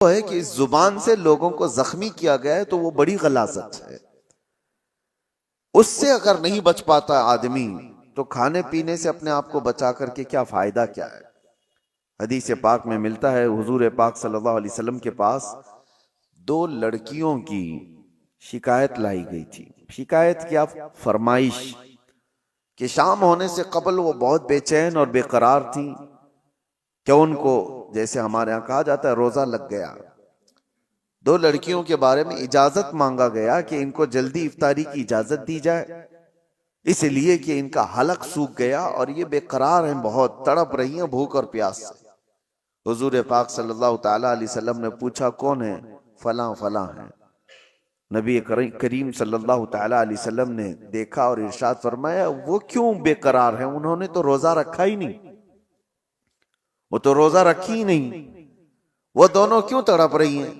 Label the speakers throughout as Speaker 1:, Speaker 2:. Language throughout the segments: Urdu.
Speaker 1: ہے کہ اس زبان سے لوگوں کو زخمی کیا گیا ہے تو وہ بڑی غلاظت ہے. اس سے اگر نہیں بچ پاتا آدمی تو کھانے پینے سے اپنے آپ کو بچا کر کے کیا فائدہ کیا ہے. حدیث پاک میں ملتا ہے حضور پاک صلی اللہ علیہ وسلم کے پاس دو لڑکیوں کی شکایت لائی گئی تھی. شکایت کیا؟ فرمائش کہ شام ہونے سے قبل وہ بہت بے چین اور بے قرار تھیں کہ ان کو جیسے ہمارے ہاں کہا جاتا ہے روزہ لگ گیا. دو لڑکیوں کے بارے میں اجازت مانگا گیا کہ ان کو جلدی افطاری کی اجازت دی جائے، اس لیے کہ ان کا حلق سوکھ گیا اور یہ بے قرار ہیں، بہت تڑپ رہی ہیں بھوک اور پیاس سے. حضور پاک صلی اللہ تعالی علیہ وسلم نے پوچھا کون ہے؟ فلاں فلاں ہیں. نبی کریم صلی اللہ تعالی علیہ وسلم نے دیکھا اور ارشاد فرمایا وہ کیوں بے قرار ہیں؟ انہوں نے تو روزہ رکھا ہی نہیں، وہ تو روزہ رکھی ہی نہیں، وہ دونوں کیوں تڑپ رہی ہیں؟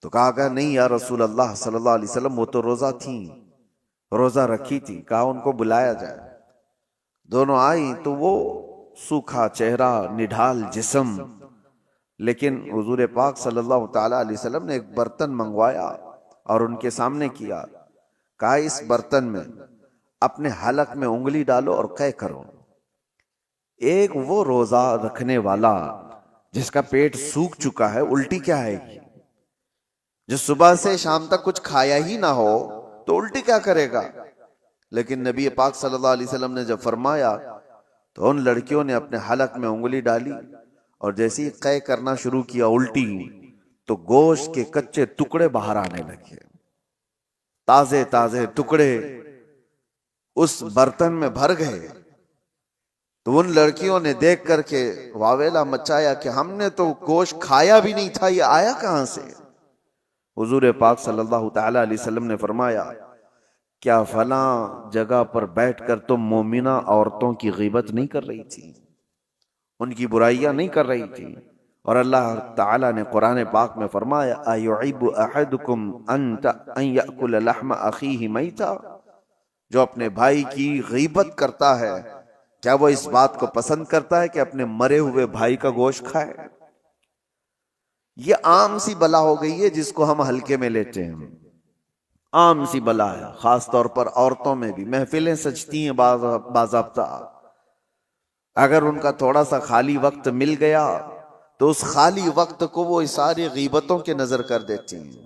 Speaker 1: تو کہا کہ نہیں یا رسول اللہ صلی اللہ علیہ وسلم وہ تو روزہ تھیں، روزہ رکھی تھی. کہا ان کو بلایا جائے. دونوں آئی تو وہ سوکھا چہرہ، نڈھال جسم، لیکن حضور پاک صلی اللہ تعالی علیہ وسلم نے ایک برتن منگوایا اور ان کے سامنے کیا. کہا اس برتن میں اپنے حلق میں انگلی ڈالو اور قے کرو. ایک وہ روزہ رکھنے والا جس کا پیٹ سوکھ چکا ہے، الٹی کیا ہے، جو صبح سے شام تک کچھ کھایا ہی نہ ہو تو الٹی کیا کرے گا؟ لیکن نبی پاک صلی اللہ علیہ وسلم نے جب فرمایا تو ان لڑکیوں نے اپنے حلق میں انگلی ڈالی اور جیسے ہی قے کرنا شروع کیا الٹی، تو گوشت کے کچے ٹکڑے باہر آنے لگے، تازے تازے ٹکڑے اس برتن میں بھر گئے. تو ان لڑکیوں نے دیکھ کر کے واویلا مچایا کہ ہم نے تو گوشت کھایا بھی نہیں تھا، یہ آیا کہاں سے؟ حضور پاک صلی اللہ تعالی علیہ وسلم نے فرمایا کیا فلاں جگہ پر بیٹھ کر تم مومنہ عورتوں کی غیبت نہیں کر رہی تھی، ان کی برائیاں نہیں کر رہی تھی؟ اور اللہ تعالی نے قرآن پاک میں فرمایا ایعب احدکم ان یأکل لحم اخیہ میتا، جو اپنے بھائی کی غیبت کرتا ہے کیا وہ اس بات کو پسند کرتا ہے کہ اپنے مرے ہوئے بھائی کا گوشت کھائے؟ یہ عام سی بلا ہو گئی ہے جس کو ہم ہلکے میں لیتے ہیں، عام سی بلا ہے. خاص طور پر عورتوں میں بھی محفلیں سجتی ہیں باضابطہ، اگر ان کا تھوڑا سا خالی وقت مل گیا تو اس خالی وقت کو وہ ساری غیبتوں کے نظر کر دیتی ہیں.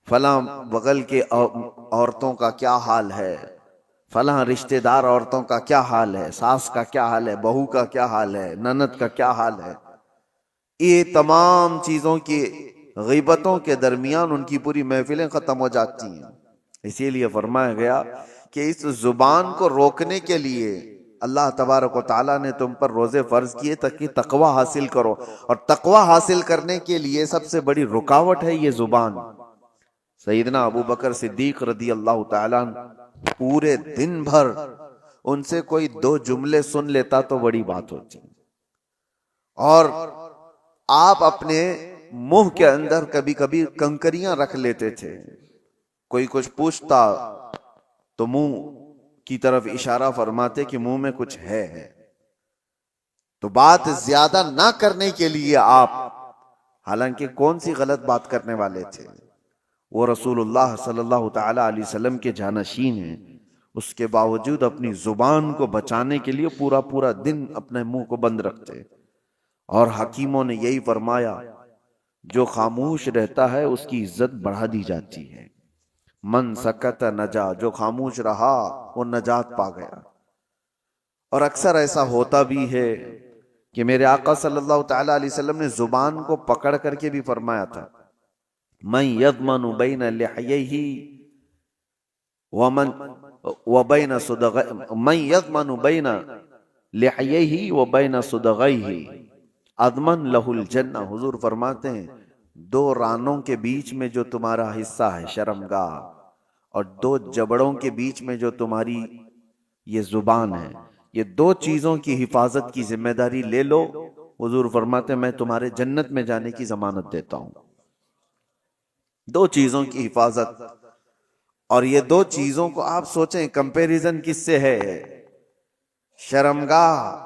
Speaker 1: فلاں بغل کے عورتوں کا کیا حال ہے، فلاں رشتہ دار عورتوں کا کیا حال ہے، ساس کا کیا حال ہے، بہو کا کیا حال ہے، نند کا کیا حال ہے. یہ تمام چیزوں کی غیبتوں کے درمیان ان کی پوری محفلیں ختم ہو جاتی ہیں. اسی لیے فرمایا گیا کہ اس زبان کو روکنے کے لیے اللہ تبارک و تعالیٰ نے تم پر روزے فرض کیے تاکہ تقوی حاصل کرو، اور تقوی حاصل کرنے کے لیے سب سے بڑی رکاوٹ ہے یہ زبان. سیدنا ابو بکر صدیق رضی اللہ تعالیٰ پورے دن بھر ان سے کوئی دو جملے سن لیتا تو بڑی بات ہوتی، اور آپ اپنے منہ کے اندر کبھی کبھی کنکریاں رکھ لیتے تھے. کوئی کچھ پوچھتا تو منہ کی طرف اشارہ فرماتے کہ منہ میں کچھ ہے. تو بات زیادہ نہ کرنے کے لیے آپ، حالانکہ کون سی غلط بات کرنے والے تھے، وہ رسول اللہ صلی اللہ تعالی علیہ وسلم کے جانشین ہیں، اس کے باوجود اپنی زبان کو بچانے کے لیے پورا پورا دن اپنے منہ کو بند رکھتے. اور حکیموں نے یہی فرمایا جو خاموش رہتا ہے اس کی عزت بڑھا دی جاتی ہے. من سکت نجا، جو خاموش رہا وہ نجات پا گیا. اور اکثر ایسا ہوتا بھی ہے کہ میرے آقا صلی اللہ تعالی علیہ وسلم نے زبان کو پکڑ کر کے بھی فرمایا تھا من یضمن بین لحییہ ومن وبین صدغیہ، من یضمن بین لحییہ وبین صدغیہ اضمن لہ الجنہ. حضور فرماتے ہیں دو رانوں کے بیچ میں جو تمہارا حصہ ہے شرمگاہ، اور دو جبڑوں کے بیچ میں جو تمہاری یہ زبان ہے، یہ دو چیزوں کی حفاظت کی ذمہ داری لے لو. حضور فرماتے ہیں میں تمہارے جنت میں جانے کی ضمانت دیتا ہوں. دو چیزوں کی حفاظت، اور یہ دو چیزوں کو آپ سوچیں کمپیریزن کس سے ہے؟ شرمگاہ،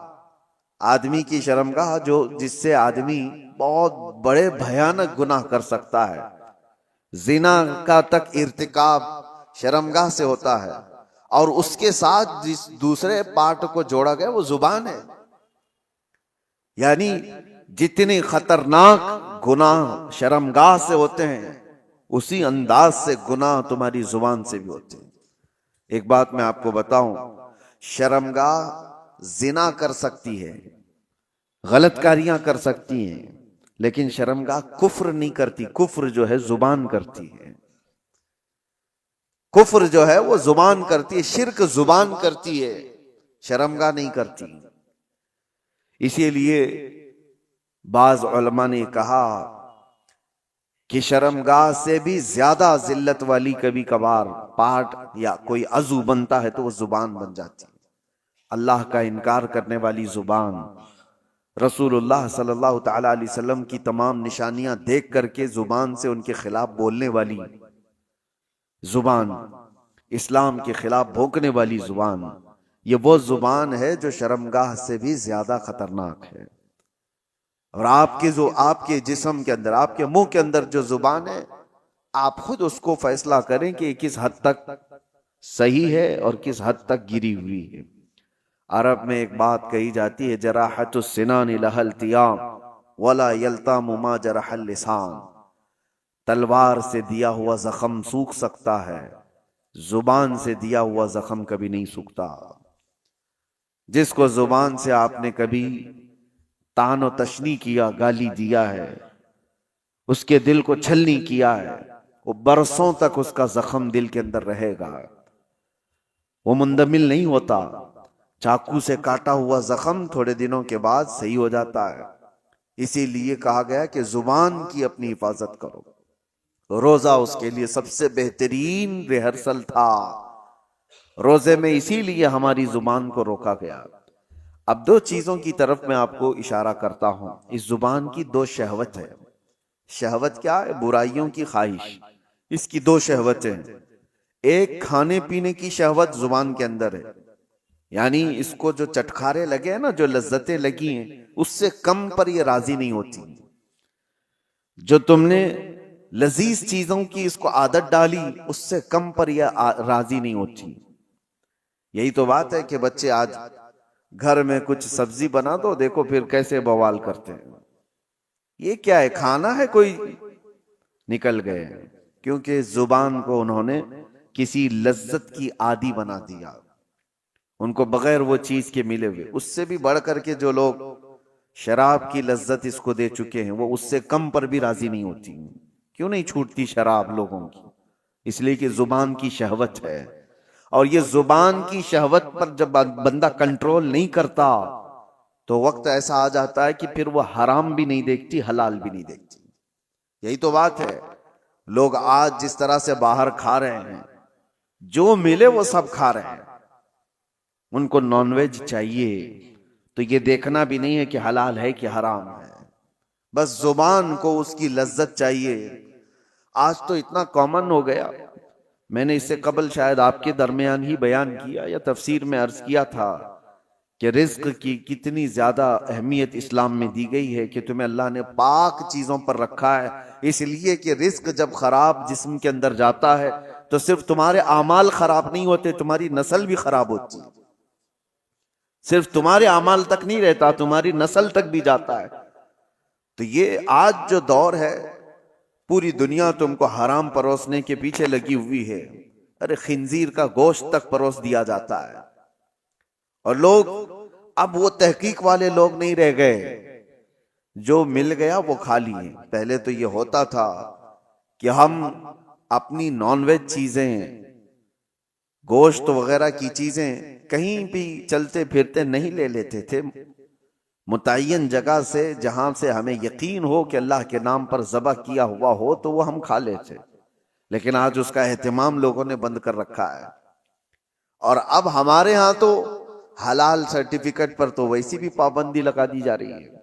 Speaker 1: آدمی کی شرمگاہ جو جس سے آدمی بہت بڑے بھیانک گناہ کر سکتا ہے. زنا کا تک ارتکاب شرمگاہ سے ہوتا ہے، اور اس کے ساتھ جس دوسرے پارٹ کو جوڑا گیا وہ زبان ہے. یعنی جتنے خطرناک گناہ شرمگاہ سے ہوتے ہیں، اسی انداز سے گناہ تمہاری زبان سے بھی ہوتے ہیں. ایک بات میں آپ کو بتاؤں، شرمگاہ زنا کر سکتی ہے، غلط کاریاں کر سکتی ہیں، لیکن شرمگاہ کفر نہیں کرتی. کفر جو ہے زبان کرتی ہے. کفر جو ہے وہ زبان کرتی ہے، شرک زبان کرتی ہے، شرمگاہ نہیں کرتی. اسی لیے بعض علماء نے کہا کہ شرمگاہ سے بھی زیادہ ذلت والی کبھی کبھار پارٹ یا کوئی عضو بنتا ہے تو وہ زبان بن جاتی ہے. اللہ کا انکار کرنے والی زبان، رسول اللہ صلی اللہ تعالی علیہ وسلم کی تمام نشانیاں دیکھ کر کے زبان سے ان کے خلاف بولنے والی زبان، اسلام کے خلاف بھونکنے والی زبان، یہ وہ زبان ہے جو شرمگاہ سے بھی زیادہ خطرناک ہے. اور آپ کے جسم کے اندر، آپ کے منہ کے اندر جو زبان ہے، آپ خود اس کو فیصلہ کریں کہ کس حد تک صحیح ہے اور کس حد تک گری ہوئی ہے. عرب میں ایک بات کہی جاتی ہے، جراحت السنان لها التیام ولا یلتام ما جرح اللسان. تلوار سے دیا ہوا زخم سوکھ سکتا ہے، زبان سے دیا ہوا زخم کبھی نہیں سوکھتا. جس کو زبان سے آپ نے کبھی تان و تشنی کیا، گالی دیا ہے، اس کے دل کو چھلنی کیا ہے، وہ برسوں تک اس کا زخم دل کے اندر رہے گا، وہ مندمل نہیں ہوتا. چاقو سے کاٹا ہوا زخم تھوڑے دنوں کے بعد صحیح ہو جاتا ہے. اسی لیے کہا گیا کہ زبان کی اپنی حفاظت کرو. روزہ اس کے لیے سب سے بہترین ریہرسل تھا. روزے میں اسی لیے ہماری زبان کو روکا گیا. اب دو چیزوں کی طرف میں آپ کو اشارہ کرتا ہوں. اس زبان کی دو شہوت ہے. شہوت کیا ہے؟ برائیوں کی خواہش. اس کی دو شہوتیں، ایک کھانے پینے کی شہوت زبان کے اندر ہے، یعنی اس کو جو چٹکارے لگے ہیں نا، جو لذتیں لگی ہیں، اس سے کم پر یہ راضی نہیں ہوتی. جو تم نے لذیذ چیزوں کی اس کو عادت ڈالی، اس سے کم پر یہ راضی نہیں ہوتی. یہی تو بات ہے کہ بچے آج گھر میں کچھ سبزی بنا دو، دیکھو پھر کیسے بوال کرتے ہیں. یہ کیا ہے؟ کھانا ہے؟ کوئی نکل گئے. کیونکہ زبان کو انہوں نے کسی لذت کی عادی بنا دیا. ان کو بغیر وہ چیز کے ملے ہوئے. اس سے بھی بڑھ کر کے جو لوگ شراب کی لذت اس کو دے چکے ہیں، وہ اس سے کم پر بھی راضی نہیں ہوتی. کیوں نہیں چھوٹتی شراب لوگوں کی؟ اس لیے کہ زبان کی شہوت ہے. اور یہ زبان کی شہوت پر جب بندہ کنٹرول نہیں کرتا تو وقت ایسا آ جاتا ہے کہ پھر وہ حرام بھی نہیں دیکھتی، حلال بھی نہیں دیکھتی. یہی تو بات ہے. لوگ آج جس طرح سے باہر کھا رہے ہیں، جو ملے وہ سب کھا رہے ہیں. ان کو نان ویج چاہیے تو یہ دیکھنا بھی نہیں ہے کہ حلال ہے کہ حرام ہے، بس زبان کو اس کی لذت چاہیے. آج تو اتنا کامن ہو گیا. میں نے اس سے قبل شاید آپ کے درمیان ہی بیان کیا یا تفسیر میں عرض کیا تھا کہ رزق کی کتنی زیادہ اہمیت اسلام میں دی گئی ہے، کہ تمہیں اللہ نے پاک چیزوں پر رکھا ہے. اس لیے کہ رزق جب خراب جسم کے اندر جاتا ہے تو صرف تمہارے اعمال خراب نہیں ہوتے، تمہاری نسل بھی خراب ہوتی. صرف تمہارے اعمال تک نہیں رہتا، تمہاری نسل تک بھی جاتا ہے. تو یہ آج جو دور ہے، پوری دنیا تم کو حرام پروسنے کے پیچھے لگی ہوئی ہے. ارے خنزیر کا گوشت تک پروس دیا جاتا ہے. اور لوگ اب وہ تحقیق والے لوگ نہیں رہ گئے، جو مل گیا وہ کھا لیے. پہلے تو یہ ہوتا تھا کہ ہم اپنی نان ویج چیزیں، گوشت وغیرہ کی چیزیں کہیں بھی چلتے پھرتے نہیں لے لیتے تھے. متعین جگہ سے جہاں سے ہمیں یقین ہو کہ اللہ کے نام پر ذبح کیا ہوا ہو تو وہ ہم کھا لیتے. لیکن آج اس کا اہتمام لوگوں نے بند کر رکھا ہے. اور اب ہمارے ہاں تو حلال سرٹیفکیٹ پر تو ویسی بھی پابندی لگا دی جا رہی ہے.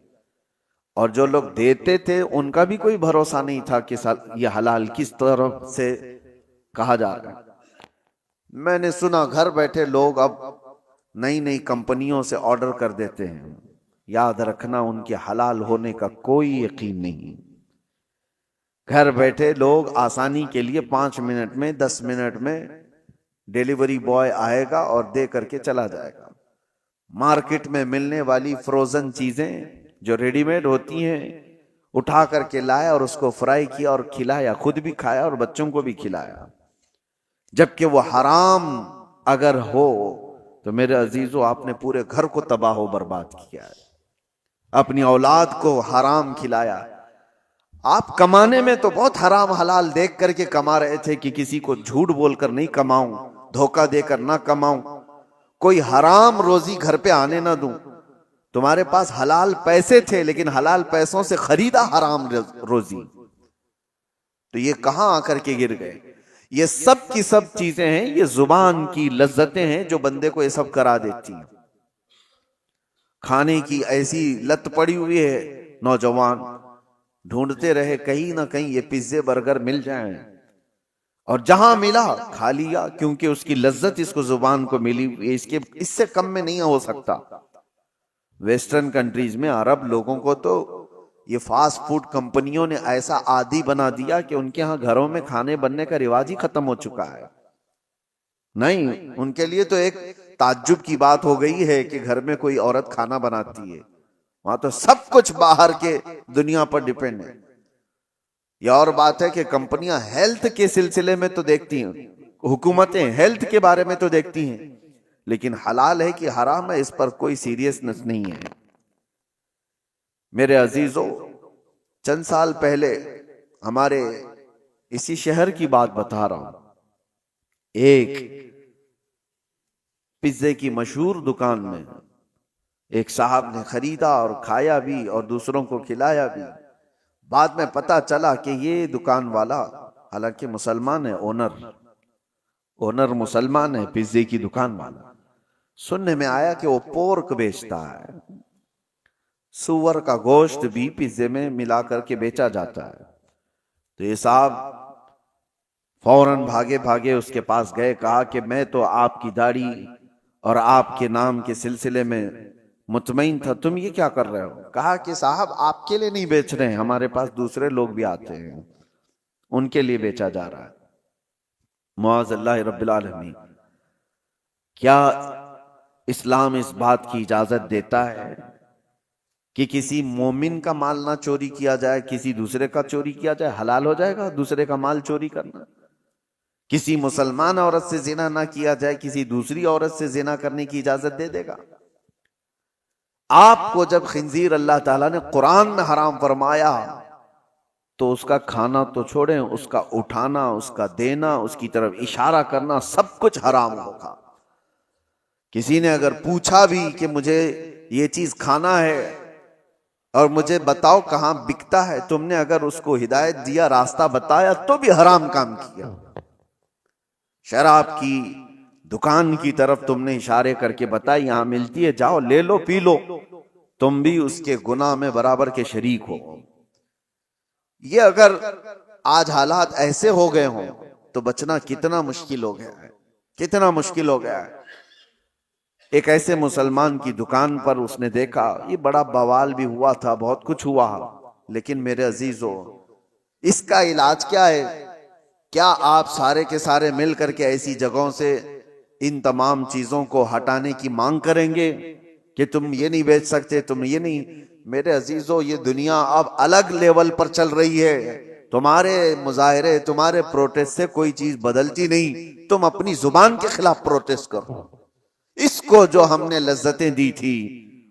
Speaker 1: اور جو لوگ دیتے تھے ان کا بھی کوئی بھروسہ نہیں تھا کہ یہ حلال کس طرف سے کہا جا رہا ہے. میں نے سنا گھر بیٹھے لوگ اب نئی نئی کمپنیوں سے آرڈر کر دیتے ہیں. یاد رکھنا ان کے حلال ہونے کا کوئی یقین نہیں. گھر بیٹھے لوگ آسانی کے لیے 5 منٹ میں 10 منٹ میں ڈیلیوری بوائے آئے گا اور دے کر کے چلا جائے گا۔ مارکیٹ میں ملنے والی فروزن چیزیں جو ریڈی میڈ ہوتی ہیں اٹھا کر کے لایا اور اس کو فرائی کیا اور کھلایا، خود بھی کھایا اور بچوں کو بھی کھلایا، جبکہ وہ حرام اگر ہو تو میرے عزیزو آپ نے پورے گھر کو تباہ و برباد کیا ہے، اپنی اولاد کو حرام کھلایا۔ آپ کمانے میں تو بہت حرام حلال دیکھ کر کے کما رہے تھے کہ کسی کو جھوٹ بول کر نہیں کماؤں، دھوکہ دے کر نہ کماؤں، کوئی حرام روزی گھر پہ آنے نہ دوں۔ تمہارے پاس حلال پیسے تھے لیکن حلال پیسوں سے خریدا حرام روزی، تو یہ کہاں آ کر کے گر گئے؟ یہ سب کی سب چیزیں ہیں، یہ زبان کی لذتیں ہیں جو بندے کو یہ سب کرا دیتی ہیں۔ کھانے کی ایسی لت پڑی ہوئی ہے، نوجوان ڈھونڈتے رہے کہیں نہ کہیں یہ پیزے برگر مل جائیں، اور جہاں ملا کھا لیا، کیونکہ اس کی لذت اس کو زبان کو ملی، اس سے کم میں نہیں ہو سکتا۔ ویسٹرن کنٹریز میں عرب لوگوں کو تو یہ فاسٹ فوڈ کمپنیوں نے ایسا عادی بنا دیا کہ ان کے ہاں گھروں میں کھانے بننے کا رواج ہی ختم ہو چکا ہے۔ نہیں، ان کے لیے تو ایک تعجب کی بات ہو گئی ہے کہ گھر میں کوئی عورت کھانا بناتی ہے، وہاں تو سب کچھ باہر کے دنیا پر ڈیپینڈ ہے۔ یہ اور بات ہے کہ کمپنیاں ہیلتھ کے سلسلے میں تو دیکھتی ہیں، حکومتیں ہیلتھ کے بارے میں تو دیکھتی ہیں، لیکن حلال ہے کہ حرام ہے اس پر کوئی سیریسنس نہیں ہے۔ میرے عزیزو، چند سال پہلے ہمارے اسی شہر کی بات بتا رہا ہوں، ایک پیزے کی مشہور دکان میں ایک صاحب نے خریدا اور کھایا بھی اور دوسروں کو کھلایا بھی۔ بعد میں پتا چلا کہ یہ دکان والا حالانکہ مسلمان ہے، اونر مسلمان ہے، پیزے کی دکان والا، سننے میں آیا کہ وہ پورک بیچتا ہے، سور کا گوشت بھی پیزے میں ملا کر کے بیچا جاتا ہے۔ تو یہ صاحب فوراً بھاگے بھاگے اس کے پاس گئے، کہا کہ میں تو آپ کی داڑھی اور آپ کے نام کے سلسلے میں مطمئن تھا، تم یہ کیا کر رہے ہو؟ کہا کہ صاحب آپ کے لیے نہیں بیچ رہے ہیں، ہمارے پاس دوسرے لوگ بھی آتے ہیں، ان کے لیے بیچا جا رہا ہے۔ معاذ اللہ رب العالمین، کیا اسلام اس بات کی اجازت دیتا ہے کہ کسی مومن کا مال نہ چوری کیا جائے، کسی دوسرے کا چوری کیا جائے؟ حلال ہو جائے گا دوسرے کا مال چوری کرنا؟ کسی مسلمان عورت سے زنا نہ کیا جائے، کسی دوسری عورت سے زنا کرنے کی اجازت دے دے گا؟ آپ کو جب خنزیر اللہ تعالیٰ نے قرآن میں حرام فرمایا تو اس کا کھانا تو چھوڑیں، اس کا اٹھانا، اس کا دینا، اس کی طرف اشارہ کرنا، سب کچھ حرام ہوگا۔ کسی نے اگر پوچھا بھی کہ مجھے یہ چیز کھانا ہے اور مجھے بتاؤ کہاں بکتا ہے، تم نے اگر اس کو ہدایت دیا، راستہ بتایا، تو بھی حرام کام کیا۔ شراب کی دکان کی طرف تم نے اشارے کر کے بتائی یہاں ملتی ہے، جاؤ لے لو پی لو، تم بھی اس کے گناہ میں برابر کے شریک ہو۔ یہ اگر آج حالات ایسے ہو گئے ہوں تو بچنا کتنا مشکل ہو گیا ہے، کتنا مشکل ہو گیا ہے۔ ایک ایسے مسلمان کی دکان پر اس نے دیکھا، یہ بڑا بوال بھی ہوا تھا، بہت کچھ ہوا، لیکن میرے عزیزو اس کا علاج کیا ہے؟ کیا آپ سارے کے سارے مل کر کے ایسی جگہوں سے ان تمام چیزوں کو ہٹانے کی مانگ کریں گے کہ تم یہ نہیں بیچ سکتے، تم یہ نہیں؟ میرے عزیزو، یہ دنیا اب الگ لیول پر چل رہی ہے، تمہارے مظاہرے، تمہارے پروٹیسٹ سے کوئی چیز بدلتی نہیں، تم اپنی زبان کے خلاف پروٹیسٹ کرو۔ اس کو جو ہم نے لذتیں دی تھی،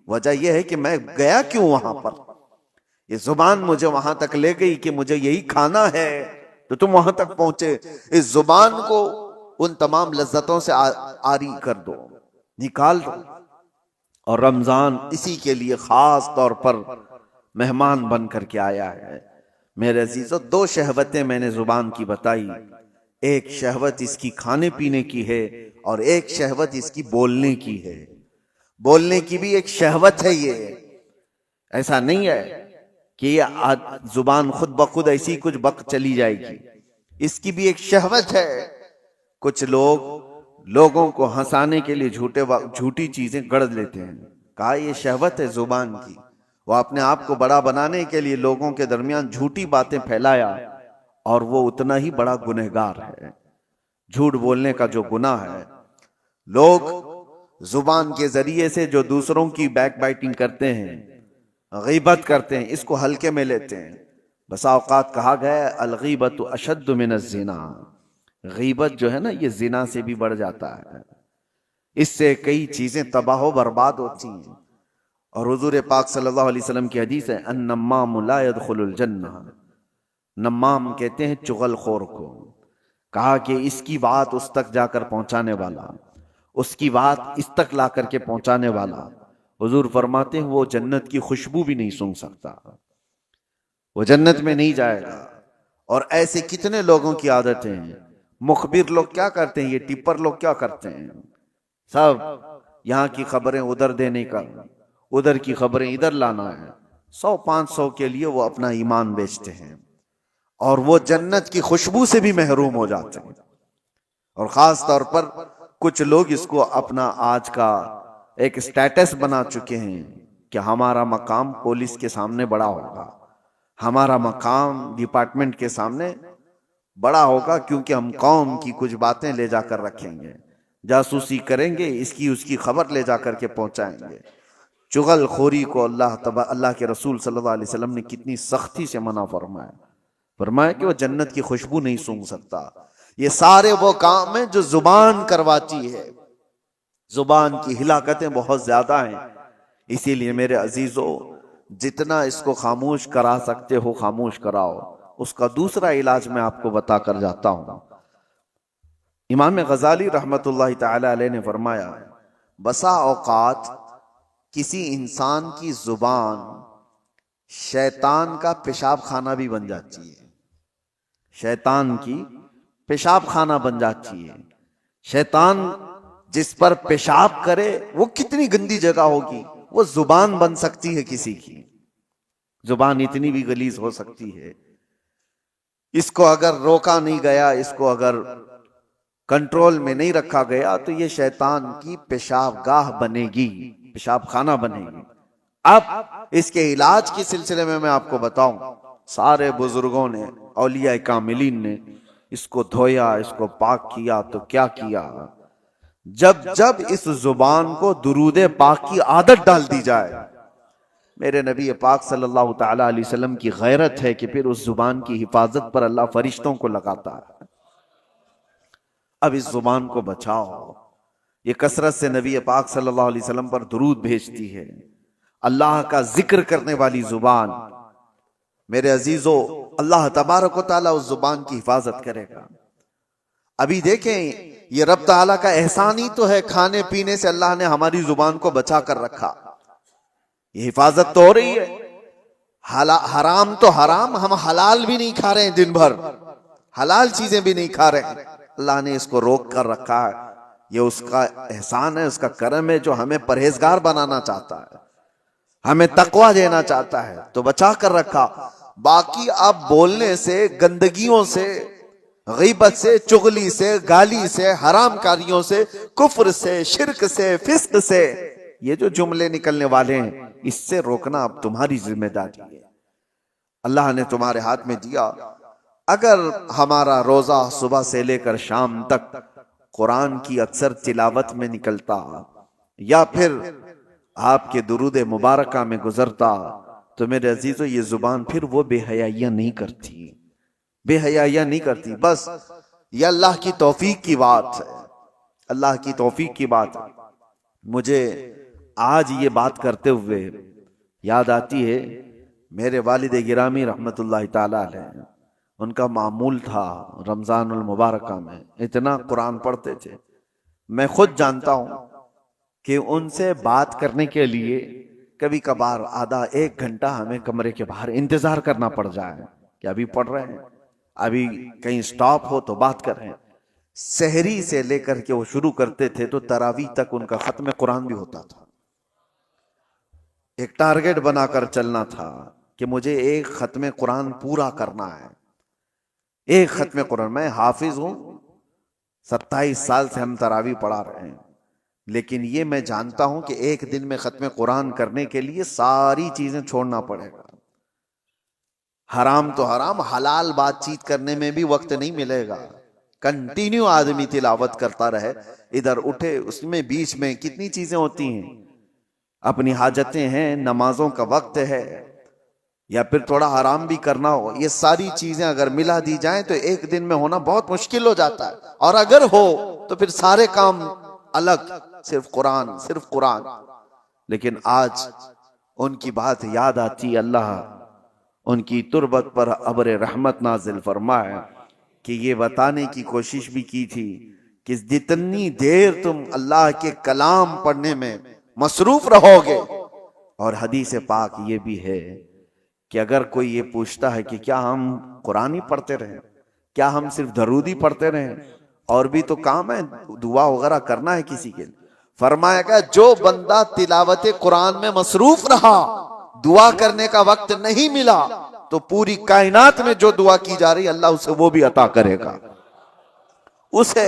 Speaker 1: وجہ یہ ہے کہ میں گیا کیوں وہاں پر، یہ زبان مجھے وہاں تک لے گئی کہ مجھے یہی کھانا ہے، تو تم وہاں تک پہنچے۔ اس زبان کو ان تمام لذتوں سے عاری کر دو، نکال دو۔ اور رمضان اسی کے لیے خاص طور پر مہمان بن کر کے آیا ہے۔ میرے عزیزو، دو شہوتیں میں نے زبان کی بتائی، ایک شہوت اس کی کھانے پینے کی ہے اور ایک شہوت اس کی بولنے کی ہے۔ بولنے کی بھی ایک شہوت ہے، یہ ایسا نہیں ہے کہ یہ زبان خود بخود ایسی کچھ بک چلی جائے گی، اس کی بھی ایک شہوت ہے۔ کچھ لوگوں کو ہنسانے کے لیے جھوٹی چیزیں گڑ لیتے ہیں، کہا یہ شہوت ہے زبان کی، وہ اپنے آپ کو بڑا بنانے کے لیے لوگوں کے درمیان جھوٹی باتیں پھیلایا اور وہ اتنا ہی بڑا گنہگار ہے۔ جھوٹ بولنے کا جو گناہ ہے، لوگ زبان کے ذریعے سے جو دوسروں کی بیک بائٹنگ کرتے ہیں، غیبت کرتے ہیں، اس کو ہلکے میں لیتے ہیں۔ بسا اوقات کہا گیا ہے الغیبت اشد من الزنا، غیبت جو ہے نا یہ زنا سے بھی بڑھ جاتا ہے، اس سے کئی چیزیں تباہ و برباد ہوتی ہیں۔ اور حضور پاک صلی اللہ علیہ وسلم کی حدیث ہے النمام لا يدخل الجنہ، نمام کہتے ہیں چغل خور کو، کہا کہ اس کی بات اس تک جا کر پہنچانے والا، اس کی بات اس تک لا کر کے پہنچانے والا، حضور فرماتے ہیں وہ جنت کی خوشبو بھی نہیں سونگھ سکتا، وہ جنت میں نہیں جائے گا۔ اور ایسے کتنے لوگوں کی عادتیں ہیں، مخبر لوگ کیا کرتے ہیں، یہ ٹپر لوگ کیا کرتے ہیں، سب یہاں کی خبریں ادھر دینے کا، ادھر کی خبریں ادھر لانا ہے، 100-500 کے لیے وہ اپنا ایمان بیچتے ہیں، اور وہ جنت کی خوشبو سے بھی محروم ہو جاتے ہیں۔ اور خاص طور پر کچھ لوگ اس کو اپنا آج کا ایک سٹیٹس بنا چکے ہیں کہ ہمارا مقام پولیس کے سامنے بڑا ہوگا، ہمارا مقام ڈپارٹمنٹ کے سامنے بڑا ہوگا، کیونکہ ہم قوم کی کچھ باتیں لے جا کر رکھیں گے، جاسوسی کریں گے، اس کی خبر لے جا کر کے پہنچائیں گے۔ چغل خوری کو اللہ کے رسول صلی اللہ علیہ وسلم نے کتنی سختی سے منع فرمایا، فرمایا کہ وہ جنت کی خوشبو نہیں سونگھ سکتا۔ یہ سارے وہ کام ہیں جو زبان کرواتی ہے، زبان کی ہلاکتیں بہت زیادہ ہیں۔ اسی لیے میرے عزیزو، جتنا اس کو خاموش کرا سکتے ہو خاموش کراؤ۔ اس کا دوسرا علاج میں آپ کو بتا کر جاتا ہوں۔ امام غزالی رحمت اللہ تعالی علیہ نے فرمایا بسا اوقات کسی انسان کی زبان شیطان کا پیشاب خانہ بھی بن جاتی ہے، شیطان کی پیشاب خانہ بن جاتی ہے۔ شیطان جس پر پیشاب کرے وہ کتنی گندی جگہ ہوگی، وہ زبان بن سکتی ہے، کسی کی زبان اتنی بھی غلیظ ہو سکتی ہے۔ اس کو اگر روکا نہیں گیا، اس کو اگر کنٹرول میں نہیں رکھا گیا تو یہ شیطان کی پیشاب گاہ بنے گی، پیشاب خانہ بنے گی۔ اب اس کے علاج کے سلسلے میں آپ کو بتاؤں، سارے بزرگوں نے، اولیاء کاملین نے اس کو دھویا، اس کو پاک کیا تو کیا کیا؟ جب اس زبان کو درود پاک کی عادت ڈال دی جائے، میرے نبی پاک صلی اللہ تعالی علیہ وسلم کی غیرت ہے کہ پھر اس زبان کی حفاظت پر اللہ فرشتوں کو لگاتا ہے۔ اب اس زبان کو بچاؤ، یہ کثرت سے نبی پاک صلی اللہ علیہ وسلم پر درود بھیجتی ہے، اللہ کا ذکر کرنے والی زبان۔ میرے عزیزو، اللہ تبارک و تعالیٰ اس زبان کی حفاظت کرے گا۔ ابھی دیکھیں، یہ رب تعالیٰ کا احسان ہی تو ہے، کھانے پینے سے اللہ نے ہماری زبان کو بچا کر رکھا، یہ حفاظت تو ہو رہی ہے۔ حرام تو حرام، ہم حلال بھی نہیں کھا رہے ہیں، دن بھر حلال چیزیں بھی نہیں کھا رہے ہیں، اللہ نے اس کو روک کر رکھا ہے۔ یہ اس کا احسان ہے، اس کا کرم ہے، جو ہمیں پرہیزگار بنانا چاہتا ہے، ہمیں تقوی دینا چاہتا ہے، تو بچا کر رکھا۔ باقی اب بولنے سے، گندگیوں سے، غیبت سے، چغلی سے، گالی سے، حرام کاریوں سے، کفر سے، شرک سے، فسق سے، یہ جو جملے نکلنے والے ہیں، اس سے روکنا اب تمہاری ذمہ داری ہے۔ اللہ نے تمہارے ہاتھ میں دیا۔ اگر ہمارا روزہ صبح سے لے کر شام تک قرآن کی اکثر تلاوت میں نکلتا، یا پھر آپ کے درود مبارکہ میں گزرتا، تو میرے عزیزو یہ زبان پھر وہ بے حیائیاں نہیں کرتی، بے حیائیاں نہیں کرتی۔ بس یہ اللہ کی توفیق کی بات ہے، اللہ کی توفیق کی بات ہے۔ مجھے آج یہ بات کرتے ہوئے یاد آتی ہے، میرے والد گرامی رحمت اللہ تعالی علیہ، ان کا معمول تھا رمضان المبارکہ میں اتنا قرآن پڑھتے تھے۔ میں خود جانتا ہوں کہ ان سے بات کرنے کے لیے کبھی کبھار آدھا ایک گھنٹہ ہمیں کمرے کے باہر انتظار کرنا پڑ جائے کہ ابھی پڑھ رہے ہیں، ابھی کہیں سٹاپ ہو تو بات کر رہے ہیں۔ سحری سے لے کر کے وہ شروع کرتے تھے تو تراویح تک ان کا ختم قرآن بھی ہوتا تھا۔ ایک ٹارگٹ بنا کر چلنا تھا کہ مجھے ایک ختم قرآن پورا کرنا ہے، ایک ختم قرآن۔ میں حافظ ہوں، 27 سال سے ہم تراویح پڑھا رہے ہیں، لیکن یہ میں جانتا ہوں کہ ایک دن میں ختم قرآن کرنے کے لیے ساری چیزیں چھوڑنا پڑے گا۔ حرام تو حرام، حلال بات چیت کرنے میں بھی وقت نہیں ملے گا. کنٹینیو آدمی تلاوت کرتا رہے، ادھر اٹھے، اس میں بیچ میں کتنی چیزیں ہوتی ہیں، اپنی حاجتیں ہیں، نمازوں کا وقت ہے، یا پھر تھوڑا آرام بھی کرنا ہو. یہ ساری چیزیں اگر ملا دی جائیں تو ایک دن میں ہونا بہت مشکل ہو جاتا ہے. اور اگر ہو تو پھر سارے کام الگ، صرف قرآن، صرف قرآن. لیکن آج ان کی بات یاد آتی، اللہ ان کی تربت پر ابر رحمت نازل فرمائے کہ یہ بتانے کی کوشش بھی کی تھی کہ جتنی دیر تم اللہ کے کلام پڑھنے میں مصروف رہو گے. اور حدیث پاک یہ بھی ہے کہ اگر کوئی یہ پوچھتا ہے کہ کیا ہم قرآن ہی پڑھتے رہیں، کیا ہم صرف درود ہی پڑھتے رہیں، اور بھی تو کام ہے، دعا وغیرہ کرنا ہے کسی کے لیے، فرمایا گیا جو بندہ تلاوت قرآن میں مصروف رہا، دعا کرنے کا وقت نہیں ملا، تو پوری کائنات میں جو دعا کی جا رہی اللہ اسے وہ بھی عطا کرے گا. اسے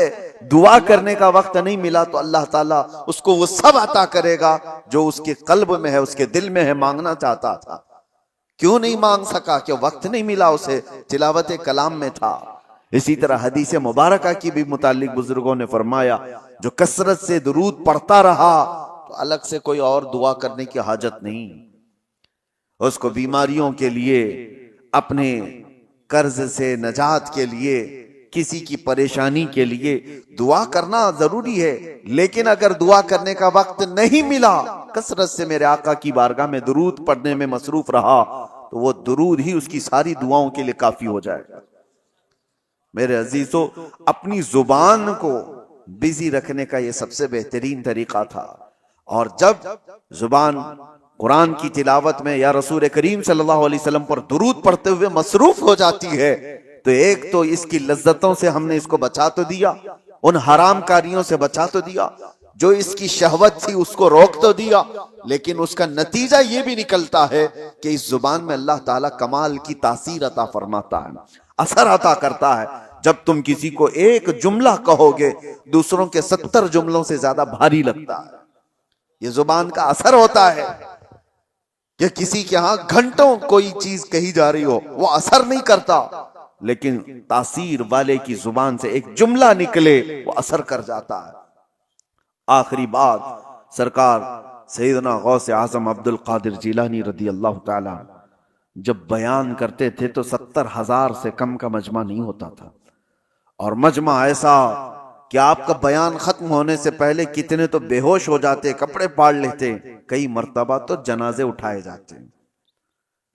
Speaker 1: دعا کرنے کا وقت نہیں ملا تو اللہ تعالیٰ اس کو وہ سب عطا کرے گا جو اس کے قلب میں ہے، اس کے دل میں ہے، مانگنا چاہتا تھا. کیوں نہیں مانگ سکا؟ کہ وقت نہیں ملا اسے، تلاوت کلام میں تھا. اسی طرح حدیث مبارکہ کی بھی متعلق بزرگوں نے فرمایا جو کثرت سے درود پڑھتا رہا تو الگ سے کوئی اور دعا کرنے کی حاجت نہیں. اس کو بیماریوں کے لیے، اپنے قرض سے نجات کے لیے، کسی کی پریشانی کے لیے دعا کرنا ضروری ہے. لیکن اگر دعا کرنے کا وقت نہیں ملا، کثرت سے میرے آقا کی بارگاہ میں درود پڑھنے میں مصروف رہا تو وہ درود ہی اس کی ساری دعاؤں کے لیے کافی ہو جائے گا. میرے عزیزو، اپنی زبان کو بزی رکھنے کا یہ سب سے بہترین طریقہ تھا. اور جب زبان قرآن کی تلاوت میں یا رسول کریم صلی اللہ علیہ وسلم پر درود پڑھتے ہوئے مصروف ہو جاتی ہے تو ایک تو اس کی لذتوں سے ہم نے اس کو بچا تو دیا، ان حرام کاریوں سے بچا تو دیا، جو اس کی شہوت تھی اس کو روک تو دیا، لیکن اس کا نتیجہ یہ بھی نکلتا ہے کہ اس زبان میں اللہ تعالیٰ کمال کی تاثیر عطا فرماتا ہے، اثر عطا کرتا ہے. جب تم کسی کو ایک جملہ کہو گے دوسروں کے 70 جملوں سے زیادہ بھاری لگتا ہے. یہ زبان کا اثر ہوتا ہے کہ کسی کے ہاں گھنٹوں کوئی چیز کہی جا رہی ہو وہ اثر نہیں کرتا، لیکن تاثیر والے کی زبان سے ایک جملہ نکلے وہ اثر کر جاتا ہے. آخری بات، سرکار سیدنا غوث اعظم عبد القادر جیلانی رضی اللہ تعالی جب بیان کرتے تھے تو 70,000 سے کم کا مجمع نہیں ہوتا تھا، اور مجمع ایسا کہ آپ کا بیان ختم ہونے سے پہلے کتنے تو بے ہوش ہو جاتے، کپڑے پاڑ لیتے، کئی مرتبہ تو جنازے اٹھائے جاتے.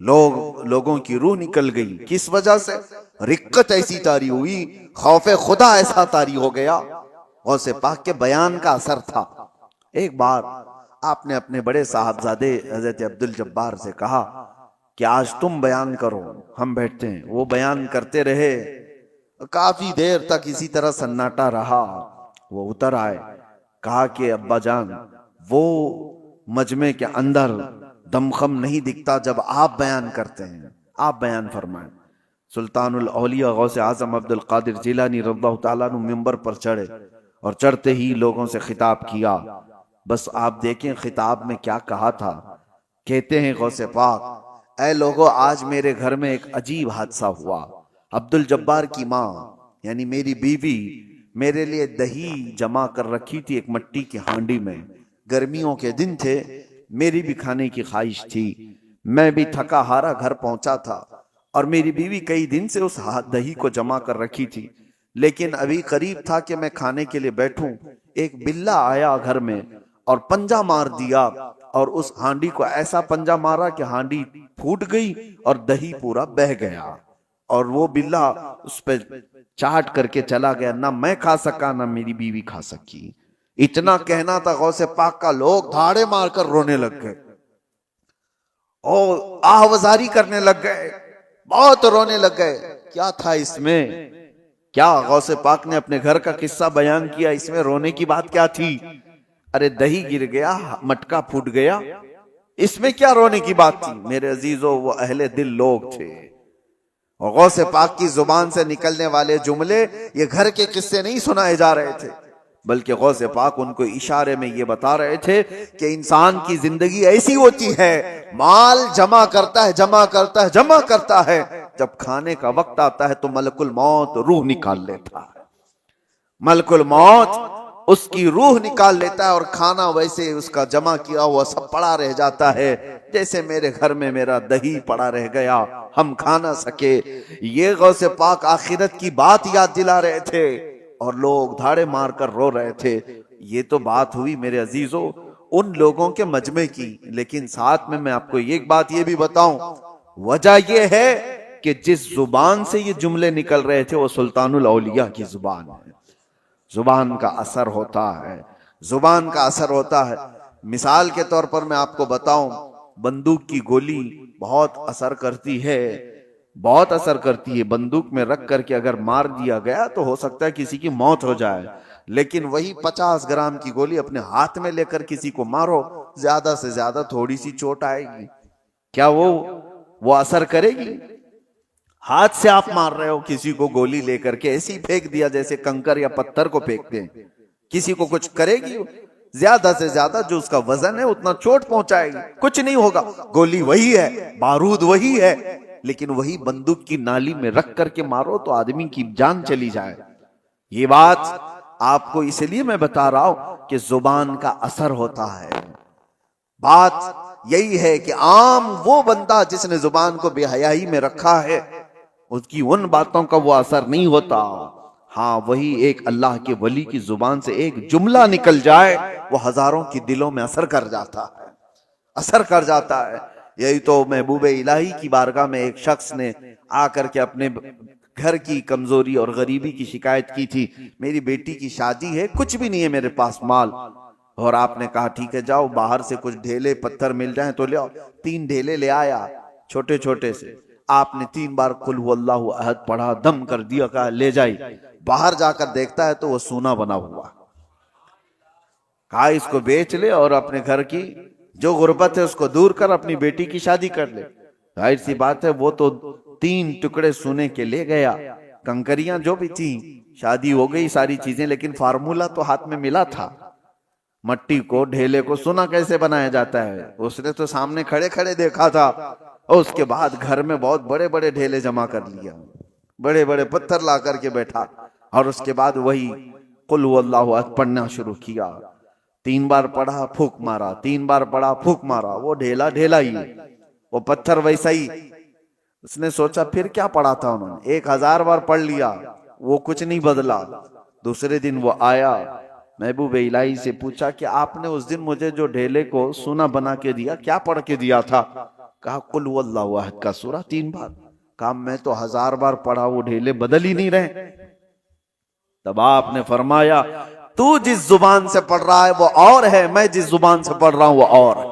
Speaker 1: لوگوں کی روح نکل گئی. کس وجہ سے؟ رقت ایسی طاری ہوئی، خوف خدا ایسا طاری ہو گیا. غوث پاک کے بیان کا اثر تھا. ایک بار آپ نے اپنے بڑے صاحبزادے حضرت عبد الجبار سے کہا کہ آج تم بیان کرو، ہم بیٹھتے ہیں. وہ بیان کرتے رہے، کافی دیر تک اسی طرح سناٹا رہا. وہ اتر آئے، کہا کہ ابا جان وہ مجمع کے اندر دمخم نہیں دکھتا جب آپ بیان کرتے ہیں، آپ بیان فرمائیں. سلطان الاولیاء غوث اعظم عبد القادر جیلانی رضی اللہ تعالیٰ عنہ منبر پر چڑھے اور چڑھتے ہی لوگوں سے خطاب کیا. بس آپ دیکھیں خطاب میں کیا کہا تھا. کہتے ہیں غوث پاک، اے لوگو آج میرے گھر میں ایک عجیب حادثہ ہوا. عبد الجبار کی ماں یعنی میری بیوی میرے لیے دہی جمع کر رکھی تھی ایک مٹی کی ہانڈی میں. گرمیوں کے دن تھے، میری بھی کھانے کی خواہش تھی. میں بھی تھکا ہارا گھر پہنچا تھا اور میری بیوی کئی دن سے اس دہی کو جمع کر رکھی تھی، لیکن ابھی قریب تھا کہ میں کھانے کے لیے بیٹھوں، ایک بلہ آیا گھر میں اور پنجہ مار دیا، اور اس ہانڈی کو ایسا پنجہ مارا کہ ہانڈی پھوٹ گئی اور دہی پورا بہہ گیا، اور وہ بلہ اس پہ چاٹ کر کے چلا گیا. نہ میں کھا سکا نہ میری بیوی کھا سکی. اتنا کہنا تھا غوث پاک کا، لوگ دھاڑے مار کر رونے لگ گئے اور آہوازاری کرنے لگ گئے، بہت رونے لگ گئے. کیا تھا اس میں؟ کیا غوث پاک نے اپنے گھر کا قصہ بیان کیا، اس میں رونے کی بات کیا تھی؟ ارے دہی گر گیا، مٹکا پھوٹ گیا، اس میں کیا رونے کی بات تھی؟ میرے عزیزو وہ اہل دل لوگ تھے، اور غوث پاک کی زبان سے نکلنے والے جملے یہ گھر کے قصے نہیں سنائے جا رہے تھے. بلکہ غوث پاک ان کو اشارے میں یہ بتا رہے تھے کہ انسان کی زندگی ایسی ہوتی ہے، مال جمع کرتا ہے جمع کرتا ہے جمع کرتا ہے، جب کھانے کا وقت آتا ہے تو ملک الموت روح نکال لیتا ہے، ملک الموت اس کی روح نکال لیتا ہے، اور کھانا ویسے اس کا جمع کیا ہوا سب پڑا رہ جاتا ہے، جیسے میرے گھر میں میرا دہی پڑا رہ گیا، ہم کھا نہ سکے۔ یہ غوث پاک آخرت کی بات یاد دلا رہے تھے اور لوگ دھاڑے مار کر رو رہے تھے۔ یہ تو بات ہوئی میرے عزیزو ان لوگوں کے مجمع کی، لیکن ساتھ میں آپ کو ایک بات یہ بھی بتاؤں، وجہ یہ ہے کہ جس زبان سے یہ جملے نکل رہے تھے وہ سلطان الاولیاء کی زبان ہے۔ زبان کا اثر ہوتا ہے، زبان کا اثر ہوتا ہے۔ مثال کے طور پر میں آپ کو بتاؤں، بندوق کی گولی بہت اثر کرتی ہے، بہت اثر کرتی ہے۔ بندوق میں رکھ کر کے اگر مار دیا گیا تو ہو سکتا ہے کسی کی موت ہو جائے، لیکن وہی 50 گرام کی گولی اپنے ہاتھ میں لے کر کسی کو مارو، زیادہ سے زیادہ تھوڑی سی چوٹ آئے گی، کیا وہ اثر کرے گی؟ ہاتھ سے آپ مار رہے ہو کسی کو گولی لے کر کے، ایسی پھینک دیا جیسے کنکر یا پتھر کو پھینکتے ہیں، کسی کو کچھ کرے گی؟ زیادہ سے زیادہ جو اس کا وزن ہے اتنا چوٹ پہنچائے گی، کچھ نہیں ہوگا۔ گولی وہی ہے، بارود وہی ہے، لیکن وہی بندوق کی نالی میں رکھ کر کے مارو تو آدمی کی جان چلی جائے۔ یہ بات آپ کو اس لیے میں بتا رہا ہوں کہ زبان کا اثر ہوتا ہے۔ بات یہی ہے کہ عام وہ بندہ جس نے زبان کو بے حیائی میں رکھا ہے، اس کی ان باتوں کا وہ اثر نہیں ہوتا۔ ہاں، وہی ایک اللہ کے ولی کی زبان سے ایک جملہ نکل جائے، وہ ہزاروں کی دلوں میں اثر کر جاتا ہے، اثر کر جاتا ہے۔ یہی تو محبوب الہی کی بارگاہ میں ایک شخص نے آ کر کے اپنے گھر کی کمزوری اور غریبی کی شکایت کی تھی، میری بیٹی کی شادی ہے، کچھ بھی نہیں ہے میرے پاس مال، اور آپ نے کہا ٹھیک ہے جاؤ باہر سے کچھ ڈھیلے پتھر مل جائیں تو لے آؤ۔ 3 ڈھیلے لے آیا چھوٹے چھوٹے سے، آپ نے 3 بار قل هو اللہ احد پڑھا، دم کر دیا، کہا لے جائی۔ باہر جا کر دیکھتا ہے تو وہ سونا بنا ہوا، کہا اس کو بیچ لے اور اپنے گھر کی جو غربت ہے اس کو دور کر، اپنی بیٹی کی شادی کر لے۔ ظاہر سی بات ہے وہ تو 3 ٹکڑے سونے کے لے گیا، کنکریاں جو بھی تھیں، شادی ہو گئی ساری چیزیں، لیکن فارمولا تو ہاتھ میں ملا تھا، مٹی کو ڈھیلے کو سونا کیسے بنایا جاتا ہے اس نے تو سامنے کھڑے کھڑے دیکھا تھا، اور اس کے بعد گھر میں بہت بڑے بڑے ڈھیلے جمع کر لیا، بڑے بڑے پتھر لا کر کے بیٹھا، اور اس کے بعد وہی قل هو اللہ احد پڑھنا شروع کیا۔ 3 بار پڑھا، پھونک مارا، 3 بار پڑھا، پھونک مارا، وہ ڈھیلا ڈھیلا ہی، وہ پتھر ویسا ہی۔ اس نے سوچا پھر کیا پڑھا تھا انہوں نے، 1000 بار پڑھ لیا، وہ کچھ نہیں بدلا۔ دوسرے دن وہ آیا، محبوب الہی سے پوچھا کہ آپ نے اس دن مجھے جو ڈھیلے کو سونا بنا کے دیا کیا پڑھ کے دیا تھا؟ کہا قل هو اللہ احد کا سورہ 3 بار۔ کہا میں تو 1000 بار پڑھا، وہ ڈھیلے بدل ہی نہیں رہے۔ تب آپ نے فرمایا تو جس زبان سے پڑھ رہا ہے وہ اور ہے، میں جس زبان سے پڑھ رہا ہوں وہ اور ہے۔